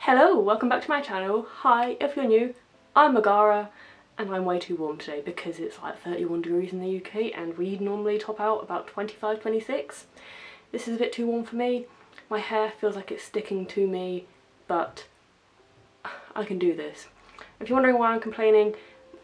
Hello, welcome back to my channel. Hi, if you're new, I'm Megara and I'm way too warm today because it's like 31 degrees in the UK and we normally top out about 25, 26. This is a bit too warm for me. My hair feels like it's sticking to me, but I can do this. If you're wondering why I'm complaining,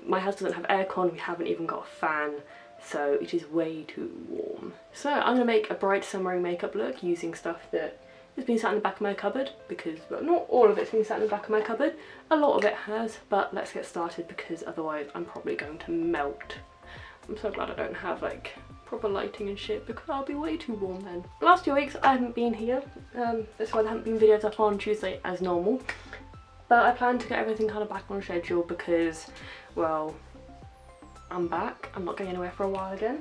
my house doesn't have aircon, we haven't even got a fan, so it is way too warm. So I'm going to make a bright summery makeup look using stuff that has been sat in the back of my cupboard because, well, not all of it's been sat in the back of my cupboard, a lot of it has, but let's get started because otherwise I'm probably going to melt. I'm so glad I don't have like proper lighting and shit because I'll be way too warm then. The last 2 weeks I haven't been here, that's why there haven't been videos up on Tuesday as normal, but I plan to get everything kind of back on schedule because, well, I'm back, I'm not going anywhere for a while again.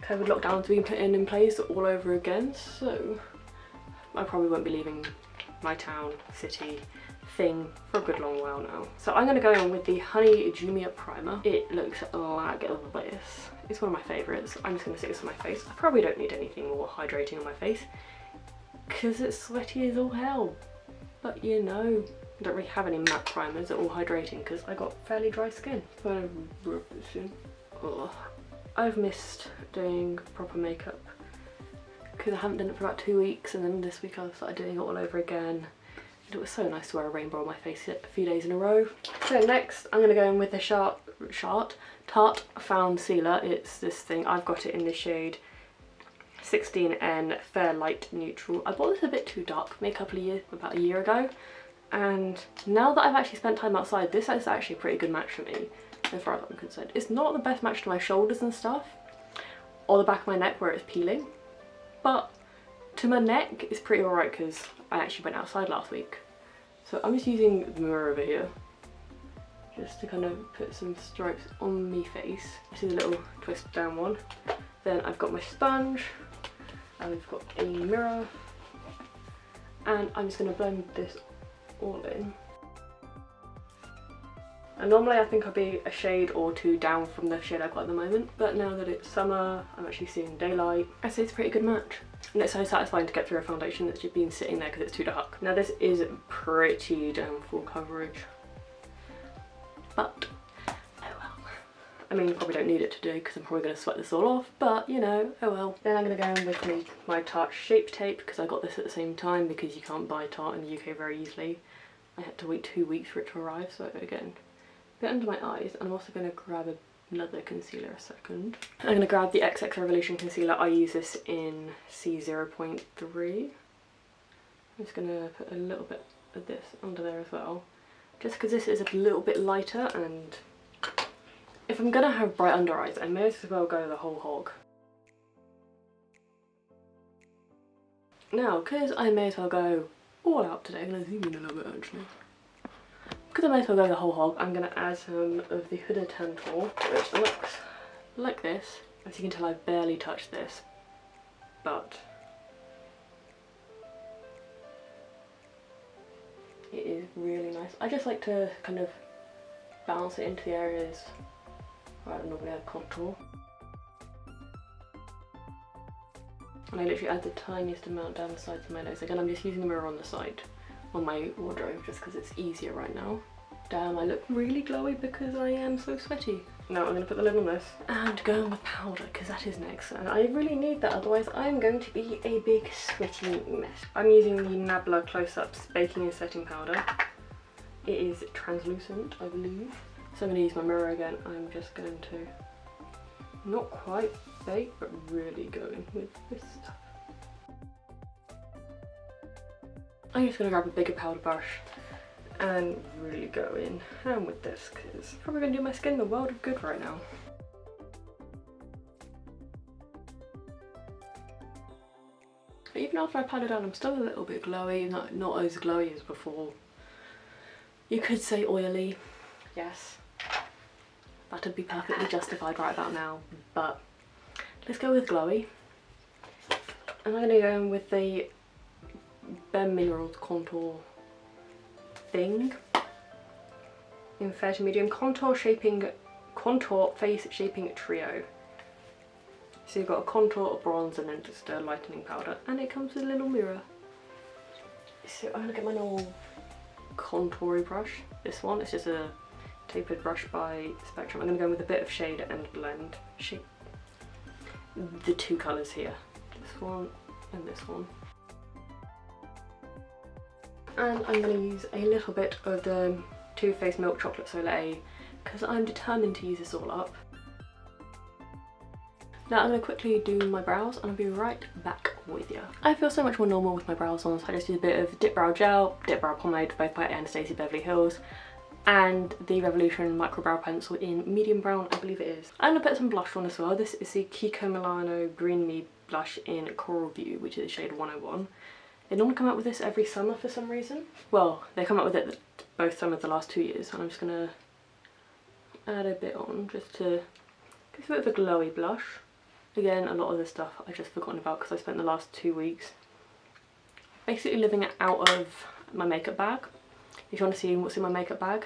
COVID lockdowns being put in place all over again, so I probably won't be leaving my town, city thing for a good long while now. So I'm going to go in with the Honey Jumia Primer. It looks like this. It's one of my favourites. I'm just going to stick this on my face. I probably don't need anything more hydrating on my face because it's sweaty as all hell. But you know, I don't really have any matte primers that are all hydrating because I got fairly dry skin. Oh, I've missed doing proper makeup because I haven't done it for about 2 weeks, and then this week I started doing it all over again. And it was so nice to wear a rainbow on my face a few days in a row. So next I'm going to go in with the Tarte Foundcealer. It's this thing, I've got it in the shade 16N Fair Light Neutral. I bought this a bit too dark for me about a year ago, and now that I've actually spent time outside, this is actually a pretty good match for me as far as I'm concerned. It's not the best match to my shoulders and stuff, or the back of my neck where it's peeling, but to my neck it's pretty alright because I actually went outside last week. So I'm just using the mirror over here just to kind of put some stripes on my face. This is a little twist down one. Then I've got my sponge, and we've got a mirror, and I'm just going to blend this all in. And normally I think I'd be a shade or two down from the shade I've got at the moment, but now that it's summer, I'm actually seeing daylight. I say it's a pretty good match. And it's so satisfying to get through a foundation that's just been sitting there because it's too dark. Now this is pretty damn full coverage, but oh well. I mean, you probably don't need it to do because I'm probably going to sweat this all off, but you know, oh well. Then I'm going to go in with my Tarte Shape Tape because I got this at the same time because you can't buy Tarte in the UK very easily. I had to wait 2 weeks for it to arrive, so again, a bit under my eyes. And I'm also going to grab another concealer a second. I'm going to grab the XX Revolution concealer. I use this in C0.3. I'm just going to put a little bit of this under there as well, just because this is a little bit lighter, and if I'm going to have bright under eyes, I may as well go the whole hog. Now, because I may as well go all out today, I'm going to zoom in a little bit actually. Because I may as well go the whole hog, I'm going to add some of the Huda Tantour, which looks like this. As you can tell, I've barely touched this, but it is really nice. I just like to kind of bounce it into the areas where I don't normally have contour. And I literally add the tiniest amount down the sides of my nose. Again, I'm just using the mirror on the side on my wardrobe just because it's easier right now. Damn, I look really glowy because I am so sweaty. Now I'm going to put the lid on this and go in with powder because that is next, and I really need that, otherwise I'm going to be a big sweaty mess. I'm using the Nabla Close-Ups Baking and Setting Powder. It is translucent, I believe. So I'm going to use my mirror again. I'm just going to not quite bake, but really go in with this stuff. I'm just going to grab a bigger powder brush and really go in hand with this because it's probably going to do my skin the world of good right now. But even after I pat it down, I'm still a little bit glowy, not as glowy as before. You could say oily, yes, that would be perfectly justified right about now, but let's go with glowy. And I'm going to go in with the Bare Minerals contour thing in fair to medium, contour face shaping trio. So you've got a contour, a bronze, and then just a lightening powder, and it comes with a little mirror. So I'm gonna get my normal contoury brush. This one, it's just a tapered brush by Spectrum. I'm going to go with a bit of shade and blend the two colours here. This one and this one. And I'm going to use a little bit of the Too Faced Milk Chocolate Soilel because I'm determined to use this all up. Now I'm going to quickly do my brows and I'll be right back with you. I feel so much more normal with my brows on, so I just use a bit of Dip Brow Gel, Dip Brow Pomade, both by Anastasia Beverly Hills, and the Revolution Micro Brow Pencil in medium brown, I believe it is. I'm going to put some blush on as well. This is the Kiko Milano Green Me blush in Coral View, which is the shade 101. They normally come out with this every summer for some reason. Well, they come out with it both summers the last 2 years, and I'm just going to add a bit on just to give a bit of a glowy blush. Again, a lot of this stuff I've just forgotten about because I spent the last 2 weeks basically living it out of my makeup bag. If you want to see what's in my makeup bag,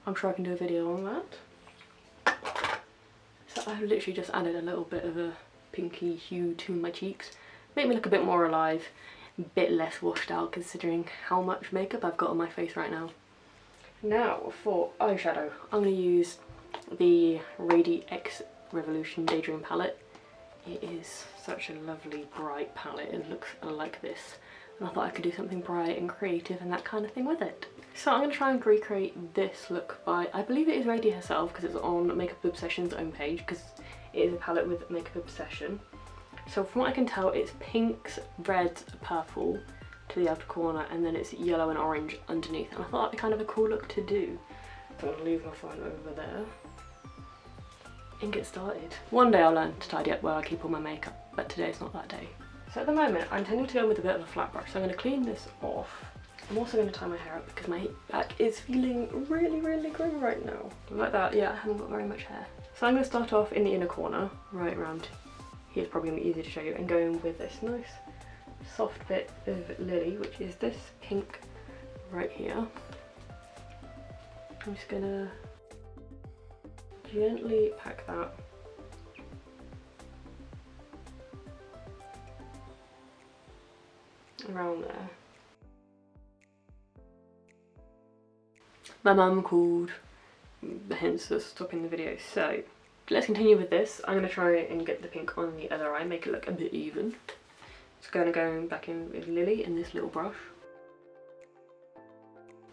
I'm sure I can do a video on that. So I've literally just added a little bit of a pinky hue to my cheeks. Make me look a bit more alive, a bit less washed out considering how much makeup I've got on my face right now. Now for eyeshadow, I'm going to use the Rady X Revolution Daydream palette. It is such a lovely bright palette. It looks like this, and I thought I could do something bright and creative and that kind of thing with it. So I'm going to try and recreate this look by, I believe it is Rady herself because it's on Makeup Obsession's own page, because it is a palette with Makeup Obsession. So from what I can tell, it's pinks, reds, purple to the outer corner, and then it's yellow and orange underneath, and I thought that'd be kind of a cool look to do. So I'm going to leave my phone over there and get started. One day I'll learn to tidy up where I keep all my makeup, but today's not that day. So at the moment I'm tending to go with a bit of a flat brush, so I'm going to clean this off. I'm also going to tie my hair up because my back is feeling really grim right now. Like that, yeah, I haven't got very much hair. So I'm going to start off in the inner corner, right around here's probably going to be easier to show you, and going with this nice soft bit of Lily, which is this pink right here. I'm just going to gently pack that around there. My mum called, hence the stopping the video. So let's continue with this. I'm going to try and get the pink on the other eye, make it look a bit even. Just going to go back in with Lily in this little brush.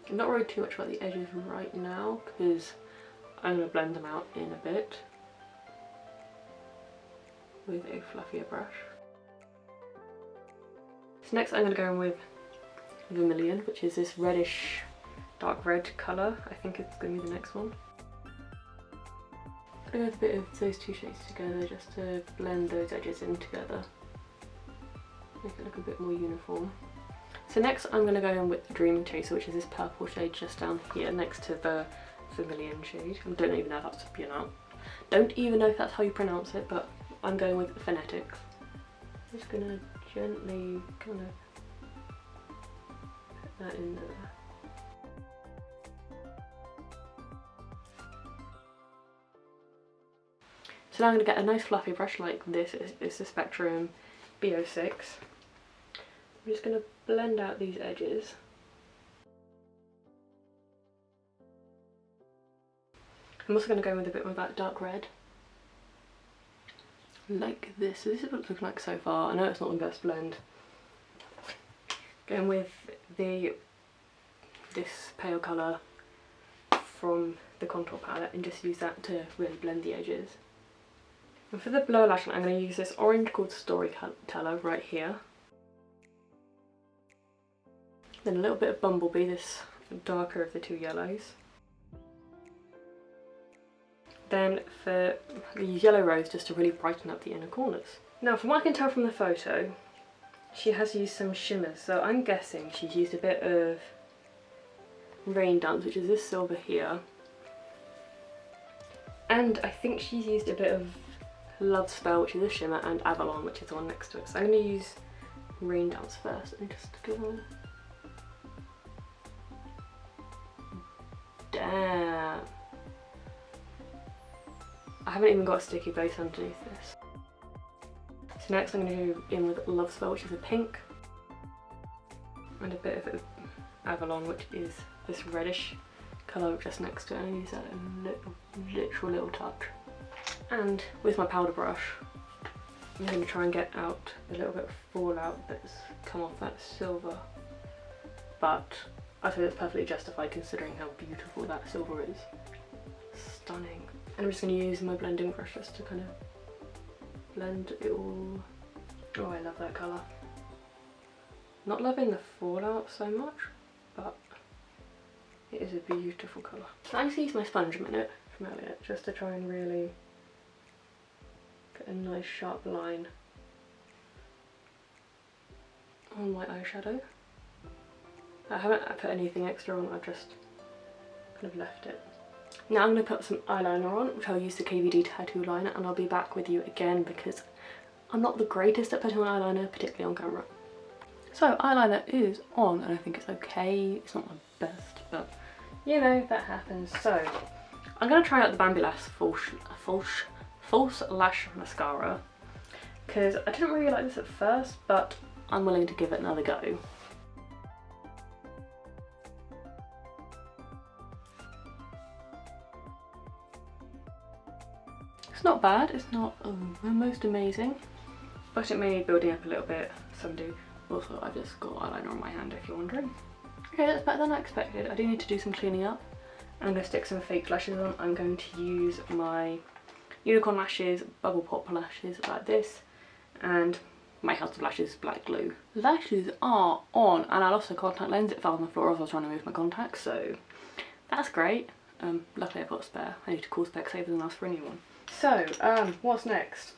I'm not worried too much about the edges right now because I'm going to blend them out in a bit with a fluffier brush. So next I'm going to go in with Vermilion, which is this reddish dark red colour. I think it's going to be the next one. I'm going to go with a bit of those two shades together just to blend those edges in together. Make it look a bit more uniform. So next I'm going to go in with Dream Chaser, which is this purple shade just down here next to the Vermilion shade. I don't even know if that's, you know, don't even know if that's how you pronounce it, but I'm going with phonetics. I'm just going to gently kind of put that in there. So now I'm going to get a nice fluffy brush like this. It's the Spectrum B06. I'm just going to blend out these edges. I'm also going to go with a bit more of that dark red. Like this. So this is what it's looking like so far. I know it's not the best blend. Going with this pale colour from the contour palette and just use that to really blend the edges. And for the lower lash line, I'm going to use this orange called Storyteller right here. Then a little bit of Bumblebee, this darker of the two yellows. Then for the yellow rose, just to really brighten up the inner corners. Now from what I can tell from the photo, she has used some shimmers, so I'm guessing she's used a bit of Rain Dance, which is this silver here. And I think she's used a bit of Love Spell, which is a shimmer, and Avalon, which is the one next to it. So I'm going to use Rain Dance first and just go. Damn. I haven't even got a sticky base underneath this. So next I'm going to go in with Love Spell, which is a pink, and a bit of Avalon, which is this reddish colour just next to it, and I use that a literal little touch. And with my powder brush, I'm going to try and get out a little bit of fallout that's come off that silver, but I think it's perfectly justified considering how beautiful that silver is. Stunning. And I'm just going to use my blending brush just to kind of blend it all. Oh, I love that colour. Not loving the fallout so much, but it is a beautiful colour. I just use my sponge a minute from earlier just to try and really get a nice sharp line on my eyeshadow. I haven't put anything extra on, I've just kind of left it. Now I'm going to put some eyeliner on, which I'll use the KVD Tattoo Liner, and I'll be back with you again because I'm not the greatest at putting on eyeliner, particularly on camera. So eyeliner is on, and I think it's okay. It's not my best, but you know, that happens. So I'm going to try out the Bambi Lash False Lash Mascara, because I didn't really like this at first, but I'm willing to give it another go. It's not bad, it's not the most amazing, but it may need building up a little bit, some do. Also, I've just got eyeliner on my hand if you're wondering. Okay, that's better than I expected. I do need to do some cleaning up. I'm going to stick some fake lashes on. I'm going to use my Unicorn lashes, bubble pop lashes like this, and my House of Lashes black glue. Lashes are on, and I lost a contact lens. It fell on the floor as I was trying to move my contacts, so that's great. Luckily I've got a spare. I need to call Specsavers and ask for a new one. So, what's next?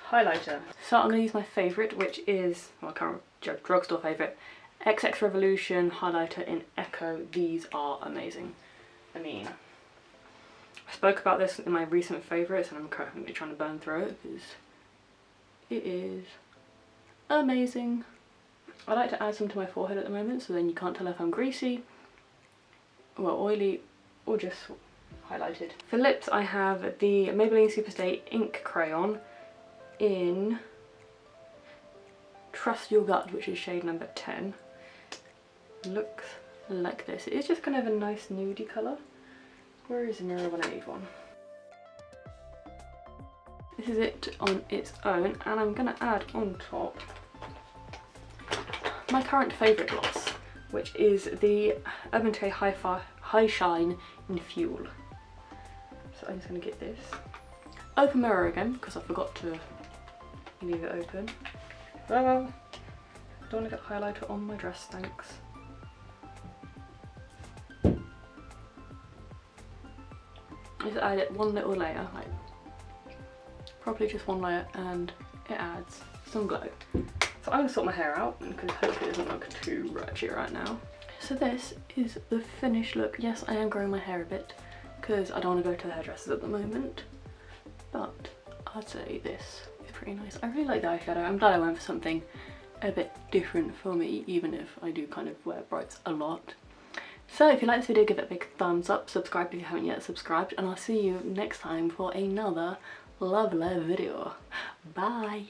Highlighter. So I'm going to use my favourite, which is, well, I can't remember, drugstore favourite, XX Revolution highlighter in Echo. These are amazing. I mean, I spoke about this in my recent favourites, and I'm currently trying to burn through it because it is amazing. I like to add some to my forehead at the moment, so then you can't tell if I'm greasy, well, oily, or just highlighted. For lips, I have the Maybelline Superstay Ink Crayon in Trust Your Gut, which is shade number 10. Looks like this. It is just kind of a nice nudie colour. Where is the mirror when I need one? This is it on its own, and I'm going to add on top my current favourite gloss, which is the Urban Decay High Shine in Fuel. So I'm just going to get this. Open mirror again, because I forgot to leave it open. Well, I don't want to get highlighter on my dress, thanks. Just add it one little layer, like probably just one layer, and it adds some glow. So I'm going to sort my hair out because hopefully it doesn't look too ratchet right now. So this is the finished look. Yes, I am growing my hair a bit because I don't want to go to the hairdressers at the moment, but I'd say this is pretty nice. I really like the eyeshadow. I'm glad I went for something a bit different for me, even if I do kind of wear brights a lot. So if you like this video, give it a big thumbs up, subscribe if you haven't yet subscribed, and I'll see you next time for another lovely video. Bye!